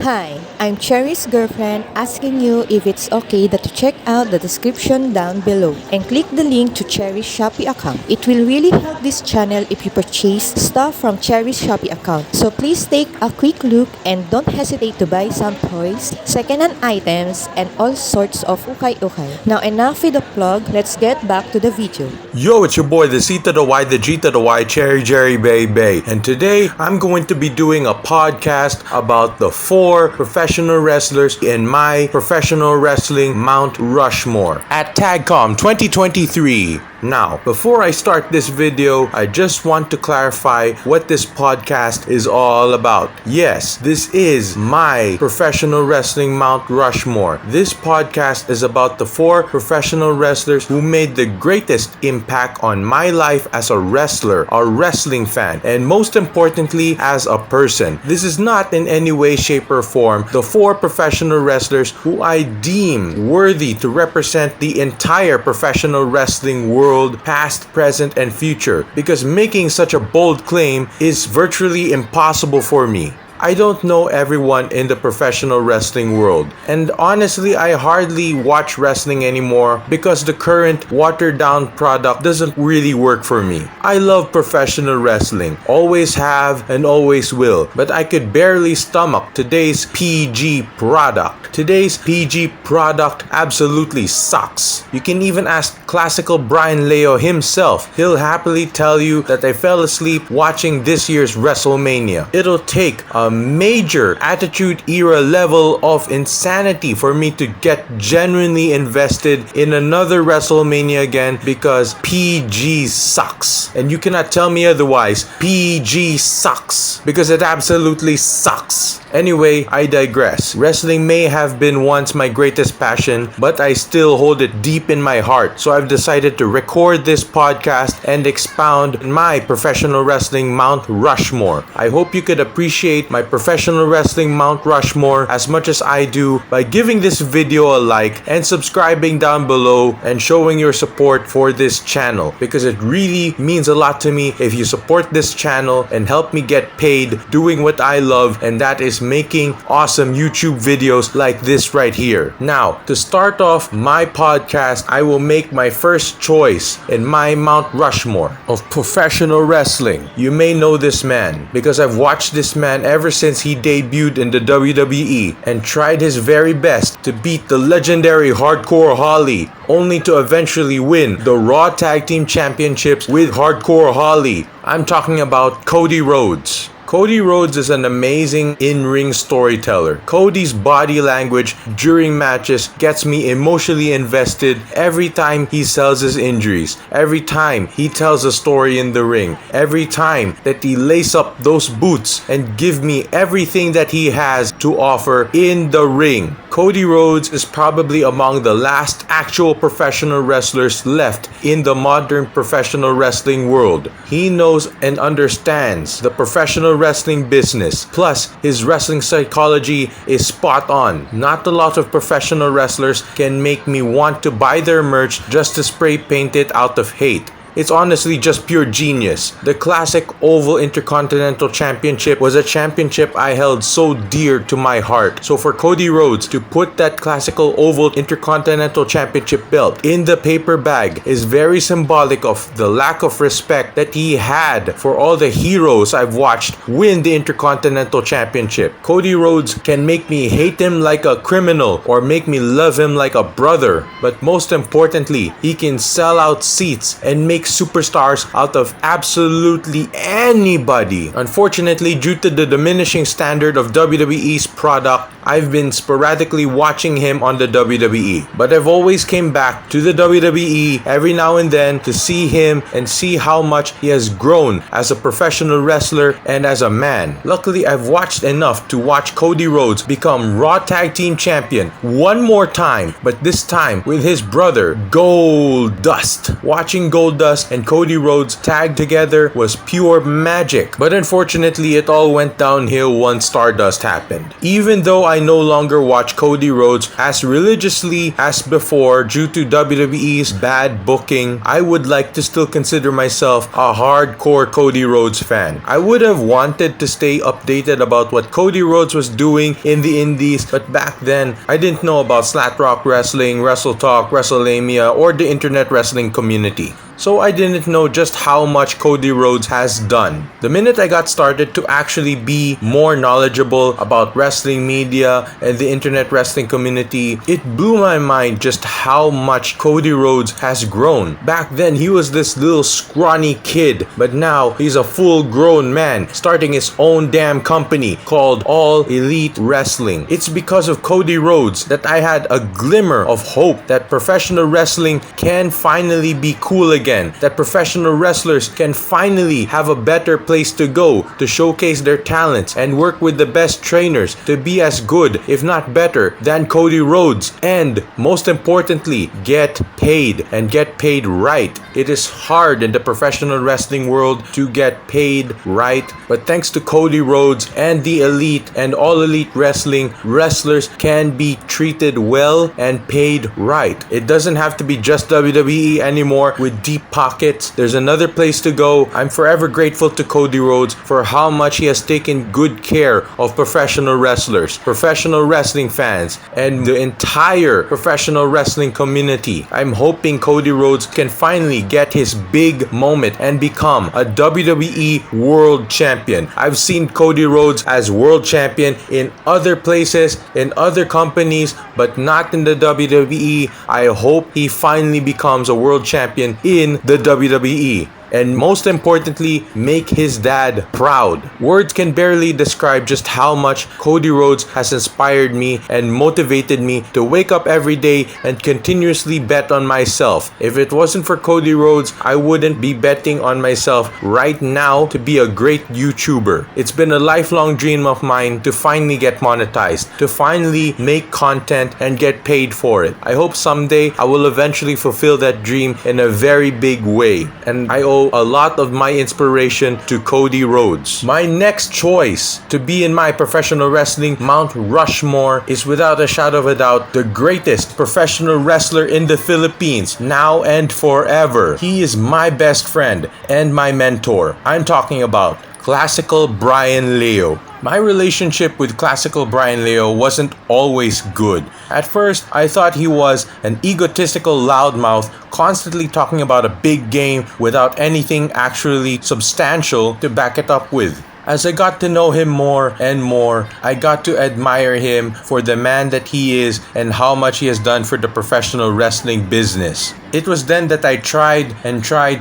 Hi, I'm Cherry's girlfriend asking you if it's okay that to check out the description down below and click the link to Cherry's Shopee account. It will really help this channel if you purchase stuff from Cherry's Shopee account. So please take a quick look and don't hesitate to buy some toys, second-hand items, and all sorts of ukay-ukay. Now enough with the plug, let's get back to the video. Yo, it's your boy, the C to the Y, the G to the Y, Cherry Jerry Bay Bay. And today, I'm going to be doing a podcast about the 4 professional wrestlers in my professional wrestling Mount Rushmore at TAGCOM 2023. Now, before I start this video, I just want to clarify what this podcast is all about. Yes, this is my professional wrestling Mount Rushmore. This podcast is about the 4 professional wrestlers who made the greatest impact on my life as a wrestler, a wrestling fan, and most importantly, as a person. This is not in any way, shape, or form the 4 professional wrestlers who I deem worthy to represent the entire professional wrestling world, past, present, and future, because making such a bold claim is virtually impossible for me. I don't know everyone in the professional wrestling world, and honestly, I hardly watch wrestling anymore because the current watered down product doesn't really work for me. I love professional wrestling, always have and always will, but I could barely stomach today's PG product. Today's PG product absolutely sucks. You can even ask classical Brian Leo himself. He'll happily tell you that I fell asleep watching this year's WrestleMania. It'll take a major Attitude Era level of insanity for me to get genuinely invested in another WrestleMania again, because PG sucks. And you cannot tell me otherwise. PG sucks. Because it absolutely sucks. Anyway, I digress. Wrestling may have been once my greatest passion, but I still hold it deep in my heart. So I've decided to record this podcast and expound my professional wrestling Mount Rushmore. I hope you could appreciate my professional wrestling Mount Rushmore as much as I do by giving this video a like and subscribing down below and showing your support for this channel, because it really means a lot to me if you support this channel and help me get paid doing what I love, and that is making awesome YouTube videos like this right here. Now, to start off my podcast, I will make my first choice in my Mount Rushmore of professional wrestling. You may know this man because I've watched this man ever since he debuted in the WWE and tried his very best to beat the legendary Hardcore Holly, only to eventually win the Raw Tag Team Championships with Hardcore Holly. I'm talking about Cody Rhodes. Cody Rhodes is an amazing in-ring storyteller. Cody's body language during matches gets me emotionally invested every time he sells his injuries, every time he tells a story in the ring, every time that he lace up those boots and give me everything that he has to offer in the ring. Cody Rhodes is probably among the last actual professional wrestlers left in the modern professional wrestling world. He knows and understands the professional wrestling business. Plus, his wrestling psychology is spot on. Not a lot of professional wrestlers can make me want to buy their merch just to spray paint it out of hate. It's honestly just pure genius. The classic Oval Intercontinental Championship was a championship I held so dear to my heart. So for Cody Rhodes to put that classical Oval Intercontinental Championship belt in the paper bag is very symbolic of the lack of respect that he had for all the heroes I've watched win the Intercontinental Championship. Cody Rhodes can make me hate him like a criminal or make me love him like a brother. But most importantly, he can sell out seats and make superstars out of absolutely anybody. Unfortunately, due to the diminishing standard of WWE's product, I've been sporadically watching him on the WWE. But I've always came back to the WWE every now and then to see him and see how much he has grown as a professional wrestler and as a man. Luckily, I've watched enough to watch Cody Rhodes become Raw Tag Team Champion one more time, but this time with his brother, Goldust. Watching Goldust Goldust and Cody Rhodes tagged together was pure magic. But unfortunately, it all went downhill once Stardust happened. Even though I no longer watch Cody Rhodes as religiously as before due to WWE's bad booking, I would like to still consider myself a hardcore Cody Rhodes fan. I would have wanted to stay updated about what Cody Rhodes was doing in the indies, but back then, I didn't know about Slat Rock Wrestling, Wrestle Talk, WrestleMania, or the internet wrestling community. So I didn't know just how much Cody Rhodes has done. The minute I got started to actually be more knowledgeable about wrestling media and the internet wrestling community, it blew my mind just how much Cody Rhodes has grown. Back then, he was this little scrawny kid, but now he's a full-grown man starting his own damn company called All Elite Wrestling. It's because of Cody Rhodes that I had a glimmer of hope that professional wrestling can finally be cool again. That professional wrestlers can finally have a better place to go to showcase their talents and work with the best trainers to be as good, if not better, than Cody Rhodes. And most importantly, get paid and get paid right. It is hard in the professional wrestling world to get paid right, but thanks to Cody Rhodes and the Elite and All Elite Wrestling, wrestlers can be treated well and paid right. It doesn't have to be just WWE anymore with deep pockets. There's another place to go. I'm forever grateful to Cody Rhodes for how much he has taken good care of professional wrestlers, professional wrestling fans, and the entire professional wrestling community. I'm hoping Cody Rhodes can finally get his big moment and become a WWE World Champion. I've seen Cody Rhodes as World Champion in other places, in other companies, but not in the WWE. I hope he finally becomes a World Champion in the WWE. And most importantly, make his dad proud. Words can barely describe just how much Cody Rhodes has inspired me and motivated me to wake up every day and continuously bet on myself. If it wasn't for Cody Rhodes, I wouldn't be betting on myself right now to be a great YouTuber. It's been a lifelong dream of mine to finally get monetized, to finally make content and get paid for it. I hope someday I will eventually fulfill that dream in a very big way. And I owe a lot of my inspiration to Cody Rhodes. My next choice to be in my professional wrestling Mount Rushmore is without a shadow of a doubt the greatest professional wrestler in the Philippines, now and forever. He is my best friend and my mentor. I'm talking about Classical Brian Leo. My relationship with Classical Brian Leo wasn't always good. At first, I thought he was an egotistical loudmouth constantly talking about a big game without anything actually substantial to back it up with. As I got to know him more and more, I got to admire him for the man that he is and how much he has done for the professional wrestling business. It was then that I tried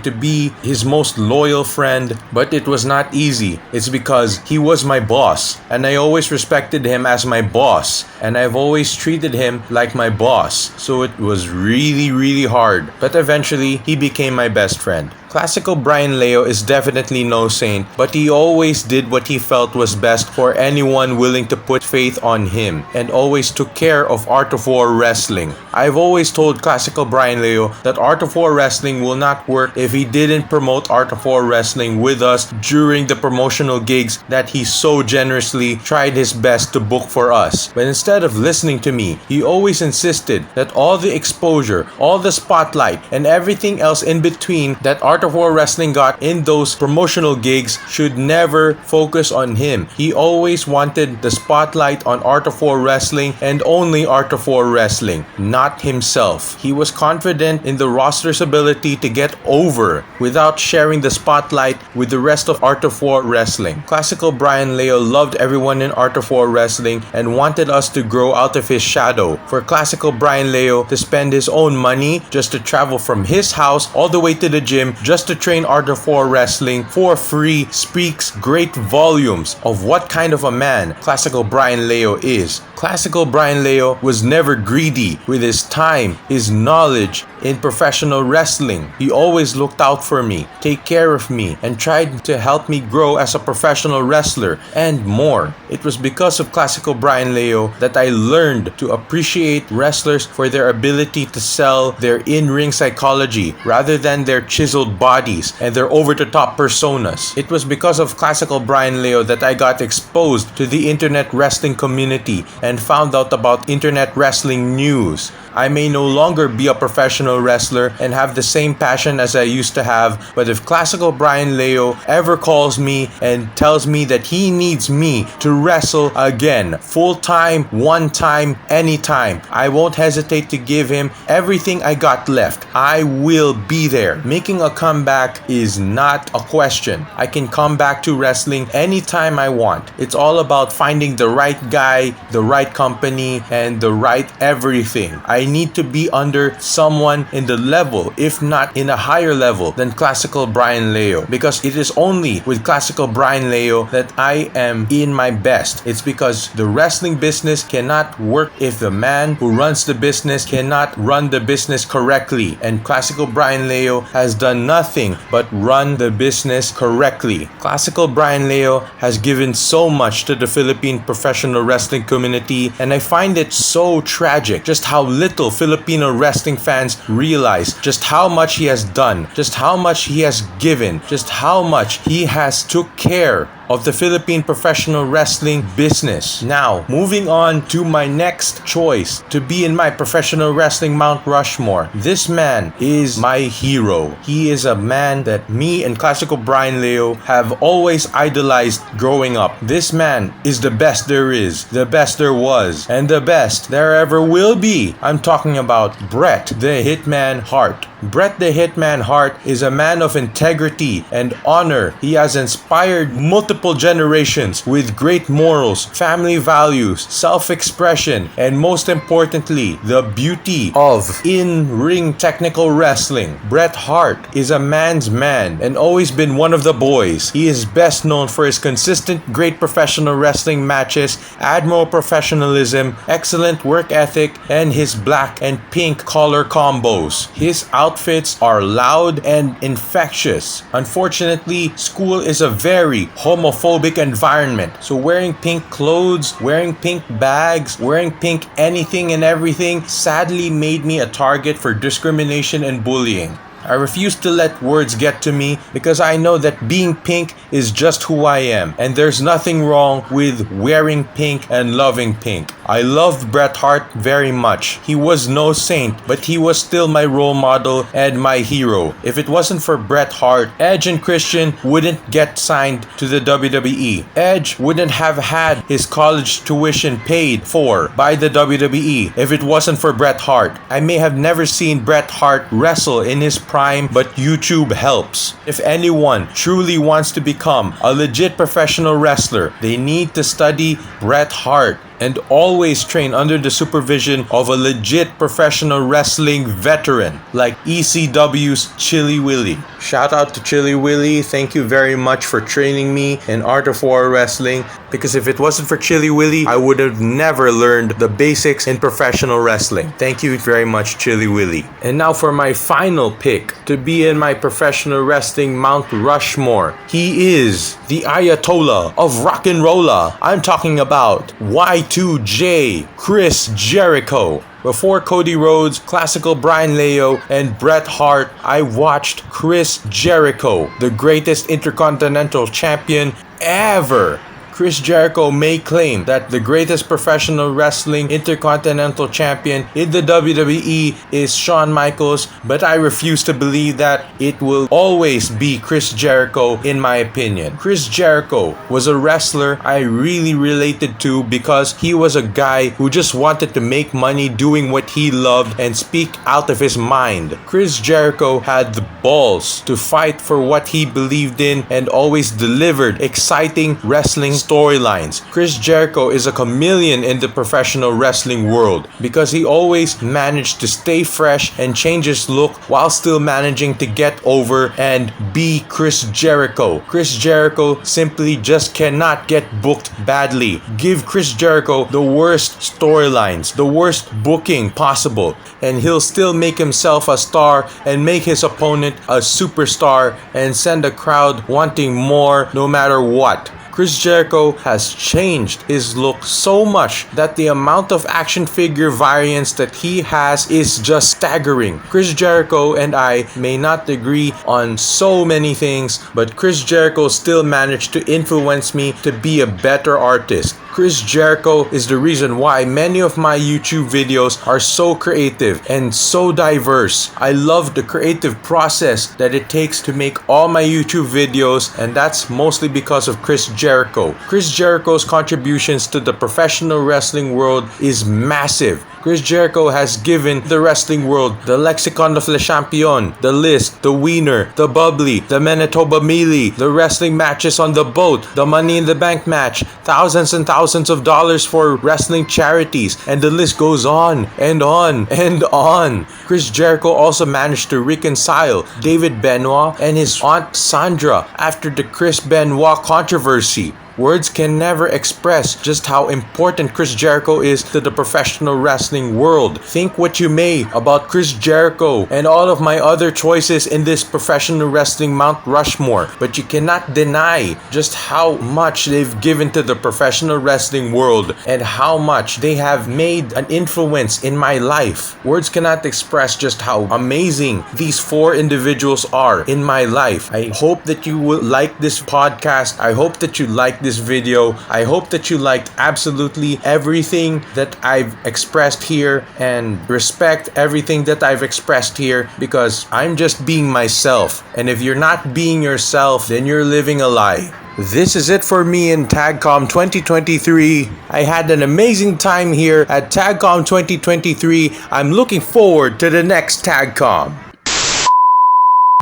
to be his most loyal friend, but it was not easy. It's because he was my boss, and I always respected him as my boss, and I've always treated him like my boss. So it was really hard, but eventually he became my best friend. Classical Brian Leo is definitely no saint, but he always did what he felt was best for anyone willing to put faith on him, and always took care of Art of War Wrestling. I've always told Classical Brian Leo that Art of War Wrestling will not work if he didn't promote Art of War Wrestling with us during the promotional gigs that he so generously tried his best to book for us. But instead of listening to me, he always insisted that all the exposure, all the spotlight, and everything else in between that Art of War Wrestling got in those promotional gigs should never focus on him. He always wanted the spotlight on Art of War Wrestling and only Art of War Wrestling, not himself. He was confident in the roster's ability to get over without sharing the spotlight with the rest of Art of War Wrestling. Classical Brian Leo loved everyone in Art of War Wrestling and wanted us to grow out of his shadow. For Classical Brian Leo to spend his own money just to travel from his house all the way to the gym just to train Art of War Wrestling for free speaks great volumes of what kind of a man Classical Brian Leo is. Classical Brian Leo was never greedy with his time, his knowledge, in professional wrestling. He always looked out for me, take care of me, and tried to help me grow as a professional wrestler and more. It was because of Classical Brian Leo that I learned to appreciate wrestlers for their ability to sell their in-ring psychology rather than their chiseled bodies and their over-the-top personas. It was because of Classical Brian Leo that I got exposed to the internet wrestling community and found out about internet wrestling news. I may no longer be a professional wrestler and have the same passion as I used to have, but if Classical Brian Leo ever calls me and tells me that he needs me to wrestle again, full-time, one-time, anytime, I won't hesitate to give him everything I got left. I will be there. Making a comeback is not a question. I can come back to wrestling anytime I want. It's all about finding the right guy, the right company, and the right everything. I need to be under someone in the level, if not in a higher level than Classical Brian Leo, because it is only with Classical Brian Leo that I am in my best. It's because the wrestling business cannot work if the man who runs the business cannot run the business correctly, and Classical Brian Leo has done nothing but run the business correctly. Classical Brian Leo has given so much to the Philippine professional wrestling community, and I find it so tragic just how little Filipino wrestling fans realize just how much he has done, just how much he has given, just how much he has took care of the Philippine professional wrestling business. Now, moving on to my next choice to be in my professional wrestling Mount Rushmore. This man is my hero. He is a man that me and Classical Brian Leo have always idolized growing up. This man is the best there is, the best there was, and the best there ever will be. I'm talking about Bret the Hitman Hart. Bret the Hitman Hart is a man of integrity and honor. He has inspired multiple generations with great morals, family values, self-expression, and most importantly, the beauty of in-ring technical wrestling. Bret Hart is a man's man and always been one of the boys. He is best known for his consistent great professional wrestling matches, admirable professionalism, excellent work ethic, and his black and pink collar combos. His outfits are loud and infectious. Unfortunately, school is a very homophobic environment, so wearing pink clothes, wearing pink bags, wearing pink anything and everything sadly made me a target for discrimination and bullying. I refuse to let words get to me because I know that being pink is just who I am, and there's nothing wrong with wearing pink and loving pink. I loved Bret Hart very much. He was no saint, but he was still my role model and my hero. If it wasn't for Bret Hart, Edge and Christian wouldn't get signed to the WWE. Edge wouldn't have had his college tuition paid for by the WWE if it wasn't for Bret Hart. I may have never seen Bret Hart wrestle in his prime, but YouTube helps. If anyone truly wants to become a legit professional wrestler, they need to study Bret Hart and always train under the supervision of a legit professional wrestling veteran like ECW's Chili Willy. Shout out to Chili Willy. Thank you very much for training me in Art of War Wrestling, because if it wasn't for Chili Willy, I would have never learned the basics in professional wrestling. Thank you very much, Chili Willy. And now for my final pick to be in my professional wrestling Mount Rushmore. He is the Ayatollah of rock and rolla. I'm talking about Y2J, Chris Jericho. Before Cody Rhodes, Classical Brian Leo, and Bret Hart, I watched Chris Jericho, the greatest intercontinental champion ever. Chris Jericho may claim that the greatest professional wrestling intercontinental champion in the WWE is Shawn Michaels, but I refuse to believe that. It will always be Chris Jericho in my opinion. Chris Jericho was a wrestler I really related to because he was a guy who just wanted to make money doing what he loved and speak out of his mind. Chris Jericho had the balls to fight for what he believed in and always delivered exciting wrestling storylines. Chris Jericho is a chameleon in the professional wrestling world because he always managed to stay fresh and change his look while still managing to get over and be Chris Jericho. Chris Jericho simply just cannot get booked badly. Give Chris Jericho the worst storylines, the worst booking possible, and he'll still make himself a star and make his opponent a superstar and send a crowd wanting more no matter what. Chris Jericho has changed his look so much that the amount of action figure variants that he has is just staggering. Chris Jericho and I may not agree on so many things, but Chris Jericho still managed to influence me to be a better artist. Chris Jericho is the reason why many of my YouTube videos are so creative and so diverse. I love the creative process that it takes to make all my YouTube videos, and that's mostly because of Chris Jericho. Chris Jericho's contributions to the professional wrestling world is massive. Chris Jericho has given the wrestling world the Lexicon of Le Champion, the List, the Wiener, the Bubbly, the Manitoba Melee, the wrestling matches on the boat, the Money in the Bank match, thousands and thousands of dollars for wrestling charities, and the list goes on and on and on. Chris Jericho also managed to reconcile David Benoit and his aunt Sandra after the Chris Benoit controversy. Words can never express just how important Chris Jericho is to the professional wrestling world. Think what you may about Chris Jericho and all of my other choices in this professional wrestling Mount Rushmore, but you cannot deny just how much they've given to the professional wrestling world and how much they have made an influence in my life. Words cannot express just how amazing these four individuals are in my life. I hope that you will like this podcast. I hope that you like this video. I hope that you liked absolutely everything that I've expressed here and respect everything that I've expressed here, because I'm just being myself. And if you're not being yourself, then you're living a lie. This is it for me in TAGCOM 2023. I had an amazing time here at TAGCOM 2023. I'm looking forward to the next TAGCOM.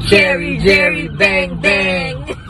Jerry, bang, bang.